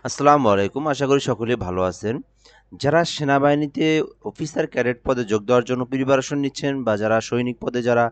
আসসালামু আলাইকুম। আশা করি সকলেই ভালো আছেন। যারা সেনাবাহিনীতে অফিসার ক্যাডেট পদে যোগ দেওয়ার জন্য প্রিপারেশন নিচ্ছেন বা যারা সৈনিক পদে যারা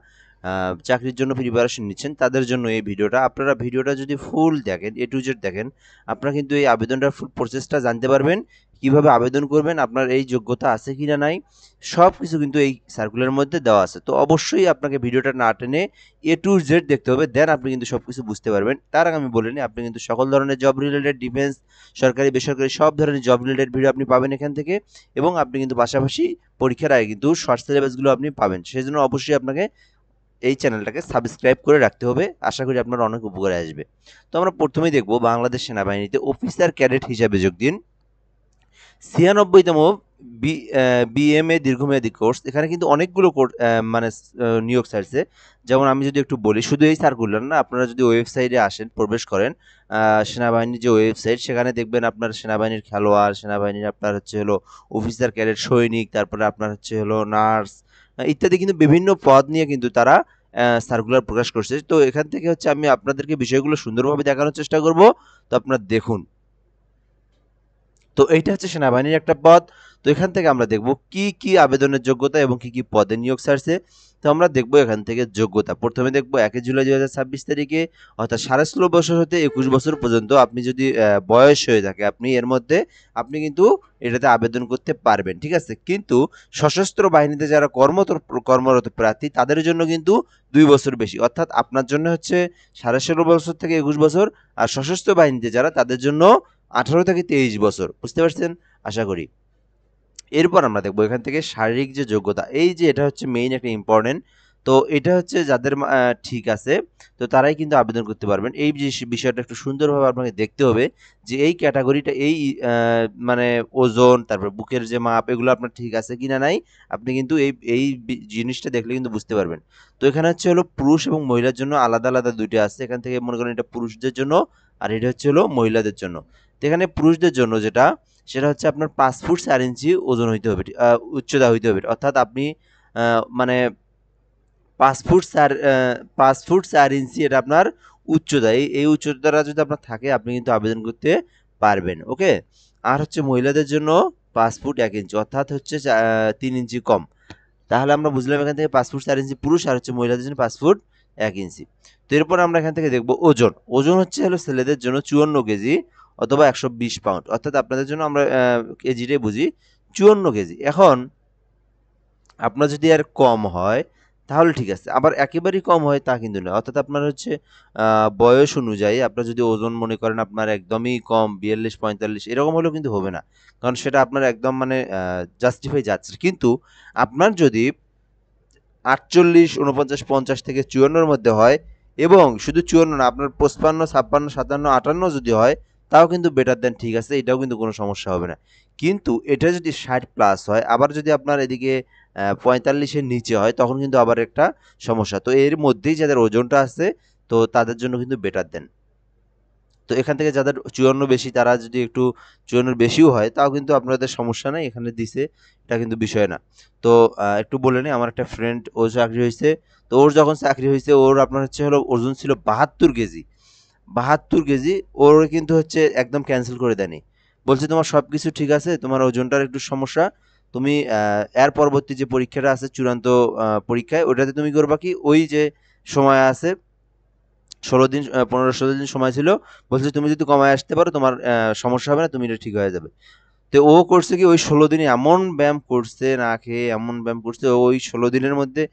চাকরির জন্য প্রিপারেশন নিচ্ছেন তাদের জন্য এই ভিডিওটা। আপনারা ভিডিওটা যদি ফুল দেখেন, A to Z দেখেন, আপনারা কিন্তু এই আবেদনটার ফুল প্রসেসটা জানতে পারবেন। কিভাবে আবেদন করবেন, আপনার এই যোগ্যতা আছে কিনা নাই, সবকিছু কিন্তু এই সার্কুলারের মধ্যে দেওয়া আছে। তো অবশ্যই আপনাকে ভিডিওটা না টেনে A to Z দেখতে হবে। দেন আপনি কিন্তু সবকিছু বুঝতে পারবেন। তার আগে আমি বলে নিই, আপনি কিন্তু সকল ধরনের জব রিলেটেড, ডিফেন্স, সরকারি বেসরকারি সব ধরনের জব রিলেটেড ভিডিও আপনি পাবেন এখান থেকে। এবং আপনি কিন্তু পাশাপাশি পরীক্ষার আগে কিন্তু শর্ট সিলেবাসগুলো আপনি পাবেন। সেজন্য অবশ্যই আপনাকে এই চ্যানেলটাকে সাবস্ক্রাইব করে রাখতে হবে। আশা করি আপনার অনেক উপকারে আসবে। তো আমরা প্রথমেই দেখব বাংলাদেশ সেনাবাহিনীতে অফিসার ক্যাডেট হিসাবে যোগ দিন। 96তম বিএমএ দীর্ঘমেয়াদী কোর্স। এখানে কিন্তু অনেকগুলো মানে নিয়োগ ছাড়ছে। যেমন আমি যদি একটু বলি, শুধু এই সার্কুলার না, আপনারা যদি ওয়েবসাইটে আসেন, প্রবেশ করেন, সেনাবাহিনীর যে ওয়েবসাইট, সেখানে দেখবেন আপনার সেনাবাহিনীর খেলোয়াড়, সেনাবাহিনীর আপনার হচ্ছে হলো অফিসার ক্যাডেট, সৈনিক, তারপরে আপনার হচ্ছে হলো নার্স, ইত্যাদি কিন্তু বিভিন্ন পদ নিয়ে কিন্তু তারা সার্কুলার প্রকাশ করছে। তো এখান থেকে হচ্ছে আমি আপনাদেরকে বিষয়গুলো সুন্দরভাবে দেখানোর চেষ্টা করব। তো আপনারা দেখুন। তো এইটা হচ্ছে সেনাবাহিনীর একটা পদ। তো এখান থেকে আমরা দেখব কি কি আবেদনের যোগ্যতা এবং কি কি পদে নিয়োগ ছাড়ছে। তো আমরা দেখব এখান থেকে যোগ্যতা। প্রথমে দেখব 1 জুলাই 2026 তারিখে, অর্থাৎ 16.5 বছর হতে 21 বছর পর্যন্ত আপনি যদি বয়স হয়ে থাকে আপনি এর মধ্যে, আপনি কিন্তু এটাতে আবেদন করতে পারবেন। ঠিক আছে? কিন্তু সশস্ত্র বাহিনীতে যারা কর্মরত প্রার্থী তাদের জন্য কিন্তু 2 বছর বেশি। অর্থাৎ আপনার জন্য হচ্ছে 16.5 বছর থেকে 21 বছর, আর সশস্ত্র বাহিনীতে যারা তাদের জন্য 18 থেকে 23 বছর। বুঝতে পারছেন? আশা করি। এরপর আমরা দেখব এখান থেকে শারীরিক যে যোগ্যতা, এই যে এটা হচ্ছে মেইন একটা ইম্পর্টেন্ট। তো এটা হচ্ছে যাদের ঠিক আছে, তো তারাই কিন্তু আবেদন করতে পারবেন। এই যে বিষয়টা একটু সুন্দরভাবে আপনাকে দেখতে হবে যে এই ক্যাটাগরিটা, এই মানে ওজন, তারপর বুকের যে মাপ, এগুলো আপনার ঠিক আছে কিনা নাই, আপনি কিন্তু এই জিনিসটা দেখলে কিন্তু বুঝতে পারবেন। তো এখানে হচ্ছে হলো পুরুষ এবং মহিলার জন্য আলাদা আলাদা দুইটা আছে। এখান থেকে মনে করেন এটা পুরুষদের জন্য, আর এটা হচ্ছে হলো মহিলাদের জন্য। তো এখানে পুরুষদের জন্য যেটা, সেটা হচ্ছে আপনার 5 ফুট 4 ইঞ্চি ওজন হইতে হবে, উচ্চতা হইতে হবে। অর্থাৎ আপনি মানে 5 ফুট 4 5 ফুট 4 ইঞ্চি এটা আপনার উচ্চতা। এই উচ্চতাটা যদি আপনার থাকে, আপনি কিন্তু আবেদন করতে পারবেন। ওকে? আর হচ্ছে মহিলাদের জন্য 5 ফুট 1 ইঞ্চি, অর্থাৎ হচ্ছে 3 ইঞ্চি কম। তাহলে আমরা বুঝলাম এখান থেকে 5 ফুট 4 ইঞ্চি পুরুষ, আর হচ্ছে মহিলাদের জন্য 5 ফুট 1 ইঞ্চি। তো এরপর আমরা এখান থেকে দেখব ওজন। ওজন হচ্ছে হলো ছেলেদের জন্য 54 কেজি অথবা 120 পাউন্ড। অর্থাৎ আপনাদের জন্য আমরা কেজিটাই বুঝি, 54 কেজি। এখন আপনার যদি আর কম হয় তাহলে ঠিক আছে। আবার একেবারেই কম হয় তা কিন্তু না। অর্থাৎ আপনার হচ্ছে বয়স অনুযায়ী আপনার যদি ওজন মনে করেন আপনার একদমই কম, 42-45, এরকম হলেও কিন্তু হবে না। কারণ সেটা আপনার একদম মানে জাস্টিফাই যাচ্ছে। কিন্তু আপনার যদি 48, 49, 50 থেকে 54 এর মধ্যে হয়, এবং শুধু 54 না, আপনার 55, 56, 57, 58 যদি হয়, তাও কিন্তু বেটার দেন, ঠিক আছে, এটাও কিন্তু কোনো সমস্যা হবে না। কিন্তু এটা যদি 60 প্লাস হয়, আবার যদি আপনার এদিকে 45 এর নিচে হয়, তখন কিন্তু আবার একটা সমস্যা। তো এর মধ্যেই যাদের ওজনটা আছে, তো তাদের জন্য কিন্তু বেটার দেন। তো এখান থেকে যাদের 54 বেশি, তারা যদি একটু 54 বেশিও হয়, তাও কিন্তু আপনাদের সমস্যা নাই, এখানে দিছে, এটা কিন্তু বিষয় না। তো একটু বলে নিই, আমার একটা ফ্রেন্ড, ও চাকরি হয়েছে। তো ওর যখন চাকরি হয়েছে, ওর আপনার হচ্ছে হলো ওজন ছিল 72 কেজি। 72 কেজি। ওর কিন্তু হচ্ছে একদম ক্যান্সেল করে দেয়নি। বলছে তোমার সব কিছু ঠিক আছে, তোমার ওজনটার একটু সমস্যা, তুমি এর পরবর্তী যে পরীক্ষাটা আছে, চূড়ান্ত পরীক্ষায়, ওটাতে তুমি করবা কি, ওই যে সময় আছে 16 দিন, 15-16 দিন সময় ছিল। বলছে তুমি যদি কমায় আসতে পারো, তোমার সমস্যা হবে না, তুমি এটা ঠিক হয়ে যাবে। তো ও করছে কি, ওই 16 দিনে এমন ব্যায়াম করছে, না খেয়ে এমন ব্যায়াম করছে, ওই 16 দিনের মধ্যে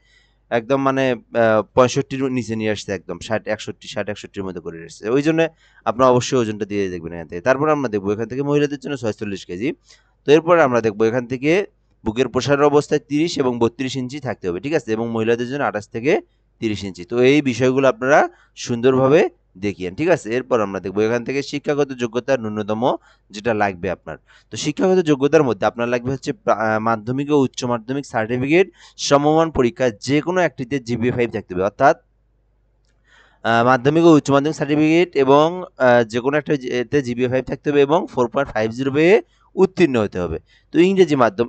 একদম মানে 65-র নিচে নিয়ে আসছে, একদম 60-61, 60-61-র মধ্যে করে এসছে। ওই জন্য আপনারা অবশ্যই ওজনটা দিয়ে দেখবেন এখান থেকে। তারপর আমরা দেখবো এখান থেকে মহিলাদের জন্য 46 কেজি। তো এরপরে আমরা দেখবো এখান থেকে বুকের প্রসারের অবস্থায় 30 এবং 32 ইঞ্চি থাকতে হবে। ঠিক আছে? এবং মহিলাদের জন্য 28 থেকে 30 ইঞ্চি। তো এই বিষয়গুলো আপনারা সুন্দরভাবে দেখিয়েন। ঠিক আছে? এরপর আমরা দেখবো এখান থেকে শিক্ষাগত যোগ্যতার ন্যূনতম যেটা লাগবে আপনার। তো শিক্ষাগত যোগ্যতার মধ্যে আপনার লাগবে হচ্ছে মাধ্যমিক ও উচ্চ মাধ্যমিক সার্টিফিকেট, সমমান পরীক্ষায় যেকোনো একটিতে জিপিএ 5 থাকতে হবে। অর্থাৎ মাধ্যমিক ও উচ্চ মাধ্যমিক সার্টিফিকেট এবং যেকোনো একটা এতে জিপিএ 5 থাকতে হবে এবং 4.50 পেয়ে উত্তীর্ণ হতে হবে। তো ইংরেজি মাধ্যম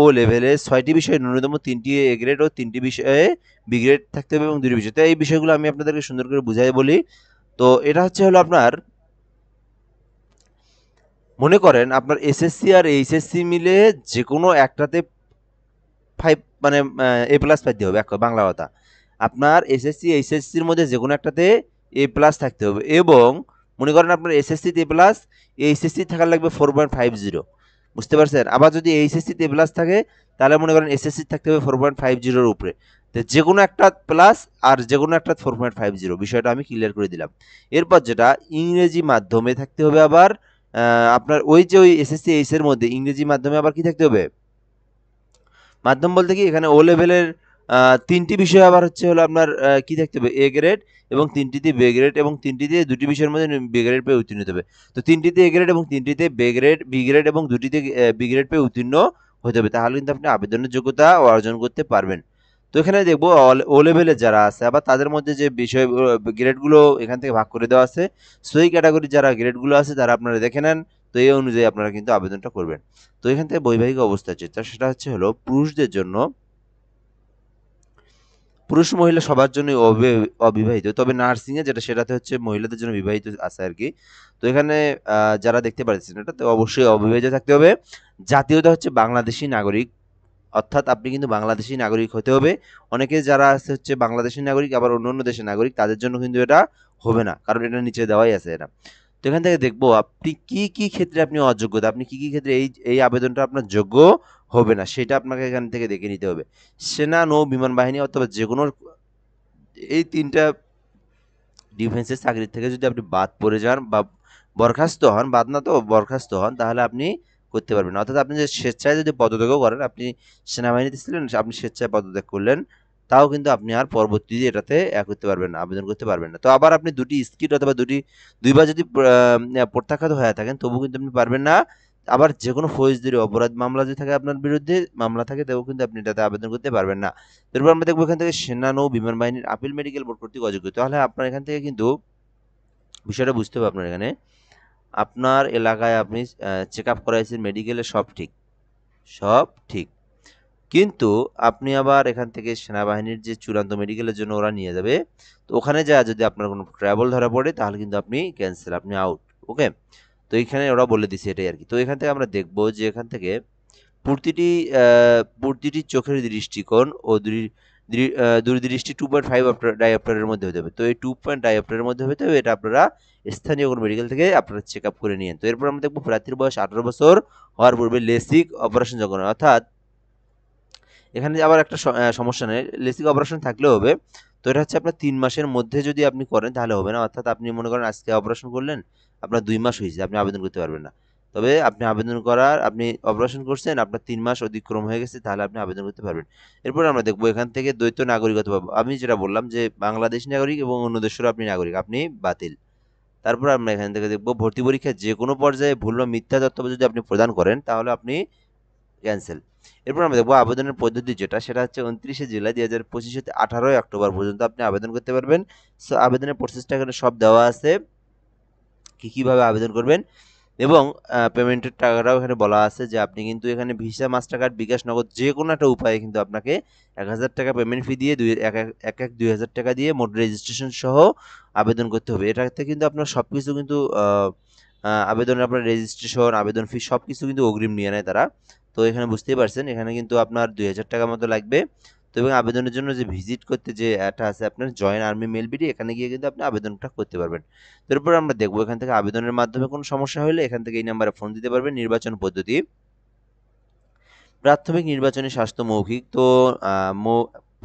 ও লেভেলে 6টি বিষয়ে ন্যূনতম 3টি এ গ্রেড ও 3টি বিষয়ে বি গ্রেড থাকতে হবে এবং 2টি বিষয়। তো এই বিষয়গুলো আমি আপনাদেরকে সুন্দর করে বুঝাই বলি। তো এটা হচ্ছে হলো আপনার মনে করেন আপনার এসএসসি আর এইচএসসি মিলে যে কোনো একটাতে 5 মানে এ প্লাস পাইতে হবে, এক বাংলা কথা। আপনার এসএসসি এইচএসসির মধ্যে যে কোনো একটাতে এ প্লাস থাকতে হবে, এবং মনে করেন আপনার এসএসসিতে এ প্লাস, এইচএসসি থাকার লাগবে 4.50। বুঝতে পারছেন? আবার যদি এইচএসসিতে এ প্লাস থাকে তাহলে মনে করেন এসএসসি থাকতে হবে 4.50 উপরে। তো যে কোনো একটা প্লাস আর যে কোনো একটা 4.50, বিষয়টা আমি ক্লিয়ার করে দিলাম। এরপর যেটা ইংরেজি মাধ্যমে থাকতে হবে আবার, আপনার ওই যে ওই এসএসসি এইচ এর মধ্যে ইংরেজি মাধ্যমে আবার কি থাকতে হবে, মাধ্যম বলতে কি এখানে ও লেভেলের ৩টি বিষয় আবার হচ্ছে হলো আপনার কি থাকতে হবে, এ গ্রেড, এবং ৩টিতে বে গ্রেড, এবং ৩টিতে ২টি বিষয়ের মধ্যে বি গ্রেড পেয়ে উত্তীর্ণ হতে হবে। তো ৩টিতে এ গ্রেড এবং ৩টিতে বে গ্রেড, বি গ্রেড এবং ২টিতে বি গ্রেড পেয়ে উত্তীর্ণ হতে হবে। তাহলে কিন্তু আপনি আবেদনের যোগ্যতা অর্জন করতে পারবেন। তো এখানে দেখবো ও লেভেলের যারা আছে আবার তাদের মধ্যে যে বিষয় গ্রেডগুলো এখান থেকে ভাগ করে দেওয়া আছে। সো এই ক্যাটাগরি যারা গ্রেডগুলো আছে তারা আপনারা দেখে নেন। তো এই অনুযায়ী আপনারা কিন্তু আবেদনটা করবেন। তো এখান থেকে বৈবাহিক অবস্থা যেটা সেটা হচ্ছে হলো পুরুষদের জন্য, পুরুষ মহিলা সবার জন্য অবিবাহিত, তবে নার্সিং এ যেটা সেটাতে হচ্ছে মহিলাদের জন্য বিবাহিত আছে আর কি। তো এখানে যারা দেখতে পাচ্ছেন এটা, তো অবশ্যই অবিবাহিত থাকতে হবে। জাতীয়তা হচ্ছে বাংলাদেশী নাগরিক, অর্থাৎ আপনি কিন্তু বাংলাদেশী নাগরিক হতে হবে। অনেকে যারা আছে হচ্ছে বাংলাদেশী নাগরিক আবার অন্য অন্য দেশের নাগরিক, তাদের জন্য কিন্তু এটা হবে না, কারণ এটা নিচে দেওয়াই আছে এটা। তো এখান থেকে দেখবো আপনি কি কি ক্ষেত্রে আপনি অযোগ্যতা, আপনি কি কি ক্ষেত্রে এই এই আবেদনটা আপনার যোগ্য হবে না, সেটা আপনাকে এখান থেকে দেখে নিতে হবে। সেনা, নৌ, বিমান বাহিনী অথবা যে কোনো এই ৩টা ডিফেন্সের চাকরি থেকে যদি আপনি বাদ পড়ে যান বা বরখাস্ত হন, বাদ না তো বরখাস্ত হন, তাহলে আপনি করতে পারবেন না। অর্থাৎ আপনি যে স্বেচ্ছায় যদি পদত্যাগও করেন, আপনি সেনাবাহিনীতে ছিলেন, আপনি স্বেচ্ছায় পদত্যাগ করলেন, তাও কিন্তু আপনি আর পরবর্তীতে এটাতে করতে পারবেন না, আবেদন করতে পারবেন না। তো আবার আপনি ২টি স্কিট অথবা দুইবার যদি প্রত্যাখ্যাত হয়ে থাকেন, তবু কিন্তু আপনি পারবেন না। আবার যে কোনো ফৌজদারি অপরাধ মামলা যদি থাকে আপনার বিরুদ্ধে, মামলা থাকে, তবু কিন্তু আপনি এটাতে আবেদন করতে পারবেন না। এরপর আমরা দেখবো এখান থেকে সেনা, নৌ, বিমান বাহিনীর আপিল মেডিকেল বোর্ড কর্তৃক অযোগ্য। তাহলে আপনার এখান থেকে কিন্তু বিষয়টা বুঝতে হবে, আপনার এখানে আপনার এলাকায় আপনি চেক আপ করাইছেন, মেডিকেলে সব ঠিক, সব ঠিক, কিন্তু আপনি আবার এখান থেকে সেনাবাহিনীর যে চূড়ান্ত মেডিকেলের জন্য ওরা নিয়ে যাবে, তো ওখানে যা যদি আপনার কোনো ট্রাবল ধরা পড়ে তাহলে কিন্তু আপনি ক্যান্সেল, আপনি আউট। ওকে, তো এইখানে ওরা বলে দিছে এটাই আর কি। তো এখান থেকে আমরা দেখবো যে এখান থেকে প্রতিটি প্রতিটি চোখের দৃষ্টিকোণ ও দূরদৃষ্টি 2.5 ডায়োপ্টারের মধ্যে হতে হবে। তো এই 2 ডায়োপ্টারের মধ্যে হতে হবে, এটা আপনারা স্থানীয় কোনো মেডিকেল থেকে আপনারা চেক আপ করে নিয়েন। তো এরপর আমরা দেখবো প্রার্থীর বয়স 18 বছর হওয়ার পূর্বে লেসিক অপারেশন যোগ্য নয়। অর্থাৎ এখানে আবার একটা সমস্যা নেই, লেসিক অপারেশন থাকলেও হবে। তো এটা হচ্ছে আপনার 3 মাসের মধ্যে যদি আপনি করেন তাহলে হবে না। অর্থাৎ আপনি মনে করেন আজকে অপারেশন করলেন, আপনার 2 মাস হয়েছে, আপনি আবেদন করতে পারবেন না। তবে আপনি আবেদন করার, আপনি অপারেশন করছেন, আপনার 3 মাস অতিক্রম হয়ে গেছে, তাহলে আপনি আবেদন করতে পারবেন। এরপর আমরা দেখবো এখান থেকে দ্বৈত নাগরিকত্ব পাবো। আমি যেটা বললাম যে বাংলাদেশী নাগরিক এবং অন্য দেশেরও আপনি নাগরিক, আপনি বাতিল। তারপর আমরা এখান থেকে দেখবো ভর্তি পরীক্ষায় যে কোনো পর্যায়ে ভুল বা মিথ্যা তথ্য যদি আপনি প্রদান করেন তাহলে আপনি ক্যান্সেল। এরপর আমরা দেখবো আবেদনের পদ্ধতি যেটা সেটা হচ্ছে 29 জুলাই 2025 হতে 18 অক্টোবর পর্যন্ত আপনি আবেদন করতে পারবেন। সো আবেদনের প্রসেসটা এখানে সব দেওয়া আছে, কিভাবে আবেদন করবেন, এবং পেমেন্টের টাকাটাও এখানে বলা আছে যে আপনি কিন্তু এখানে ভিসা, মাস্টার কার্ড, বিকাশ, নগদ যে কোনো একটা উপায়ে কিন্তু আপনাকে 1,000 টাকা পেমেন্ট ফি দিয়ে এক 2,000 টাকা দিয়ে মোট রেজিস্ট্রেশন সহ আবেদন করতে হবে। এটাতে কিন্তু আপনার সব কিছু কিন্তু আবেদনের আপনার রেজিস্ট্রেশন, আবেদন ফি সব কিছু কিন্তু অগ্রিম নিয়ে নেয় তারা। তো এখানে বুঝতেই পারছেন এখানে কিন্তু আপনার 2,000 টাকা মতো লাগবে। তো এবং আবেদনের জন্য যে ভিজিট করতে যে একটা আছে আপনার জয়েন আর্মি মেল বিডি, এখানে গিয়ে কিন্তু আপনি আবেদনটা করতে পারবেন। তারপর আমরা দেখবো এখান থেকে আবেদনের মাধ্যমে কোনো সমস্যা হলে এখান থেকে এই নাম্বারে ফোন দিতে পারবেন। নির্বাচন পদ্ধতি, প্রাথমিক নির্বাচনী স্বাস্থ্য মৌখিক। তো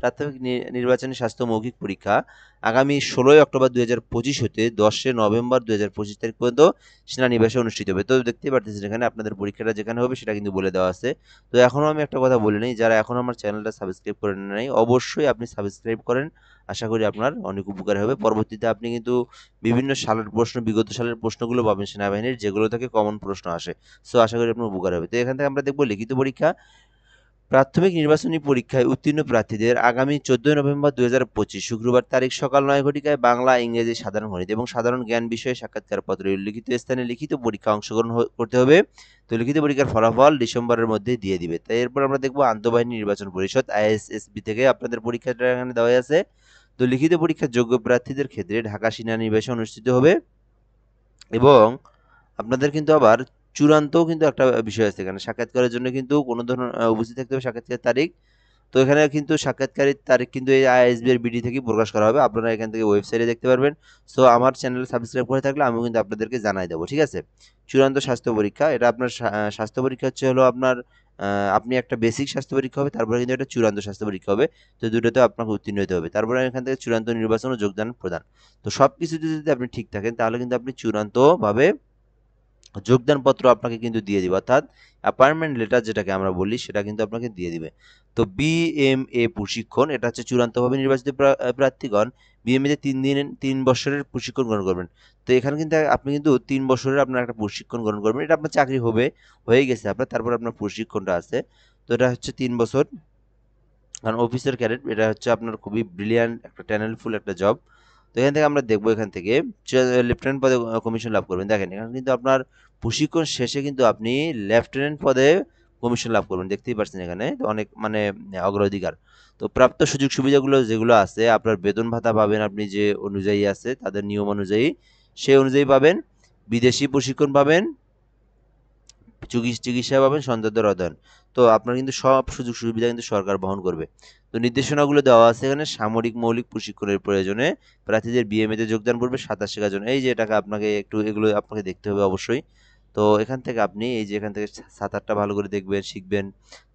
প্রাথমিক নির্বাচনী স্বাস্থ্য মৌখিক পরীক্ষা আগামী 16 অক্টোবর 2025 হতে 10 নভেম্বর 2025 তারিখ পর্যন্ত সেনানিবাসে অনুষ্ঠিত হবে। তো দেখতেই পারতেছেন এখানে আপনাদের পরীক্ষাটা যেখানে হবে সেটা কিন্তু বলে দেওয়া আছে। তো এখনও আমি একটা কথা বলে নিই, যারা এখনও আমার চ্যানেলটা সাবস্ক্রাইব করে নাই অবশ্যই আপনি সাবস্ক্রাইব করেন। আশা করি আপনার অনেক উপকার হবে। পরবর্তীতে আপনি কিন্তু বিভিন্ন সালের প্রশ্ন, বিগত সালের প্রশ্নগুলো পাবেন সেনাবাহিনীর, যেগুলো থেকে কমন প্রশ্ন আসে। সো আশা করি আপনার উপকার হবে। তো এখান থেকে আমরা দেখবো লিখিত পরীক্ষা, প্রাথমিক নির্বাচনী পরীক্ষায় উত্তীর্ণ প্রার্থীদের আগামী 14 নভেম্বর 2025 শুক্রবার তারিখ সকাল 9 ঘটিকায় বাংলা, ইংরেজি, সাধারণ গণিত এবং সাধারণ জ্ঞান বিষয়ে সাক্ষাৎকার পত্রে উল্লিখিত স্থানে লিখিত পরীক্ষা অংশগ্রহণ করতে হবে। তো লিখিত পরীক্ষার ফলাফল ডিসেম্বরের মধ্যে দিয়ে দিবে। তাই এরপর আমরা দেখবো আন্তঃবাহিনী নির্বাচন পরিষদ আইএসএসবি থেকে আপনাদের পরীক্ষাটা এখানে দেওয়া আছে। তো লিখিত পরীক্ষার যোগ্য প্রার্থীদের ক্ষেত্রে ঢাকা সেনানিবাসে অনুষ্ঠিত হবে, এবং আপনাদের কিন্তু আবার চূড়ান্তও কিন্তু একটা বিষয় আছে এখানে। সাক্ষাৎকারের জন্য কিন্তু কোনো ধরনের উপস্থিত থাকতে হবে সাক্ষাৎকারের তারিখ। তো এখানে কিন্তু সাক্ষাৎকারের তারিখ কিন্তু এই আইএসবি এর বিডি থেকে প্রকাশ করা হবে। আপনারা এখান থেকে ওয়েবসাইটে দেখতে পারবেন। সো আমার চ্যানেল সাবস্ক্রাইব করে থাকলে আমিও কিন্তু আপনাদেরকে জানাই দেবো। ঠিক আছে? চূড়ান্ত স্বাস্থ্য পরীক্ষা এটা আপনার স্বাস্থ্য পরীক্ষা হচ্ছে হলো আপনার আপনি একটা বেসিক স্বাস্থ্য পরীক্ষা হবে, তারপরে কিন্তু একটা চূড়ান্ত স্বাস্থ্য পরীক্ষা হবে। তো দুটোতে আপনাকে উত্তীর্ণ হতে হবে। তারপরে এখান থেকে চূড়ান্ত নির্বাচন ও যোগদান প্রদান। তো সবকিছুতে যদি আপনি ঠিক থাকেন তাহলে কিন্তু আপনি চূড়ান্তভাবে যোগদানপত্র আপনাকে কিন্তু দিয়ে দিবে, অর্থাৎ অ্যাপয়েন্টমেন্ট লেটার যেটাকে আমরা বলি সেটা কিন্তু আপনাকে দিয়ে দিবে। তো বিএমএ প্রশিক্ষণ এটা হচ্ছে চূড়ান্তভাবে নির্বাচিত প্রার্থীগণ বিএমএতে 3 বছরের প্রশিক্ষণ গ্রহণ করবেন। তো এখানে কিন্তু আপনি কিন্তু 3 বছরের আপনার একটা প্রশিক্ষণ গ্রহণ করবেন। এটা আপনার চাকরি হয়ে গেছে আপনার, তারপর আপনার প্রশিক্ষণটা আছে। তো এটা হচ্ছে 3 বছর। কারণ অফিসার ক্যাডেট এটা হচ্ছে আপনার খুবই ব্রিলিয়ান্ট একটা ট্যালেন্টফুল একটা জব। তো এখান থেকে আমরা দেখবো এখান থেকে লেফটেন্যান্ট পদে কমিশন লাভ করবেন। দেখেন এখানে কিন্তু আপনার প্রশিক্ষণ শেষে কিন্তু আপনি লেফটেন্যান্ট পদে কমিশন লাভ করবেন, দেখতেই পাচ্ছেন এখানে তো অনেক মানে অগ্রাধিকার। তো প্রাপ্ত সুযোগ সুবিধাগুলো যেগুলো আছে আপনার বেতন ভাতা পাবেন আপনি যে অনুযায়ী আছে তাদের নিয়ম অনুযায়ী, সেই অনুযায়ী পাবেন। বিদেশি প্রশিক্ষণ পাবেন, চিকিৎসা পাবেন, সন্তানদের অধ্যয়ন। তো আপনার কিন্তু সব সুযোগ সুবিধা কিন্তু সরকার বহন করবে। তো নির্দেশনাগুলো দেওয়া আছে এখানে। সামরিক মৌলিক প্রশিক্ষণের প্রয়োজনে প্রার্থীদের বিএমএতে যোগদান পূর্বে 27 শেখার জন্য এই যে এটাকে আপনাকে একটু এগুলো আপনাকে দেখতে হবে অবশ্যই। তো এখান থেকে আপনি এই যে এখান থেকে 7-8টা ভালো করে দেখবেন, শিখবেন।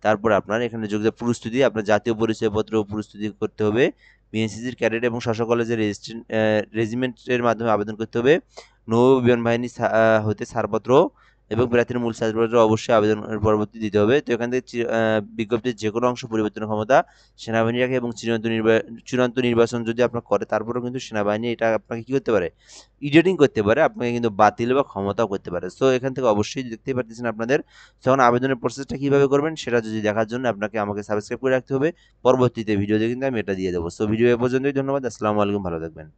তারপর আপনার এখানে যোগদান প্রস্তুতি, আপনার জাতীয় পরিচয়পত্র প্রস্তুতি করতে হবে। বিএনসিসির ক্যাডেট এবং স্ব কলেজের রেজিমেন্টের মাধ্যমে আবেদন করতে হবে। নৌ বিমান বাহিনী হতে ছাড়পত্র এবং প্রার্থীর মূল সার্টিফিকেট অবশ্যই আবেদনের পরবর্তী দিতে হবে। তো এখান থেকে বিজ্ঞপ্তির যে কোনো অংশ পরিবর্তনের ক্ষমতা সেনাবাহিনী রাখে এবং চূড়ান্ত নির্বাচন যদি আপনার করে তারপরেও কিন্তু সেনাবাহিনী এটা আপনাকে কি করতে পারে, এডিটিং করতে পারে, আপনাকে কিন্তু বাতিল বা ক্ষমতাও করতে পারে। সো এখান থেকে অবশ্যই দেখতেই পারতেছেন আপনাদের যখন আবেদনের প্রসেসটা কীভাবে করবেন সেটা যদি দেখার জন্য আপনাকে আমাকে সাবস্ক্রাইব করে রাখতে হবে। পরবর্তীতে ভিডিওতে কিন্তু আমি এটা দিয়ে দেবো। সো ভিডিও এ পর্যন্তই, ধন্যবাদ, আসসালামু আলাইকুম, ভালো থাকবেন।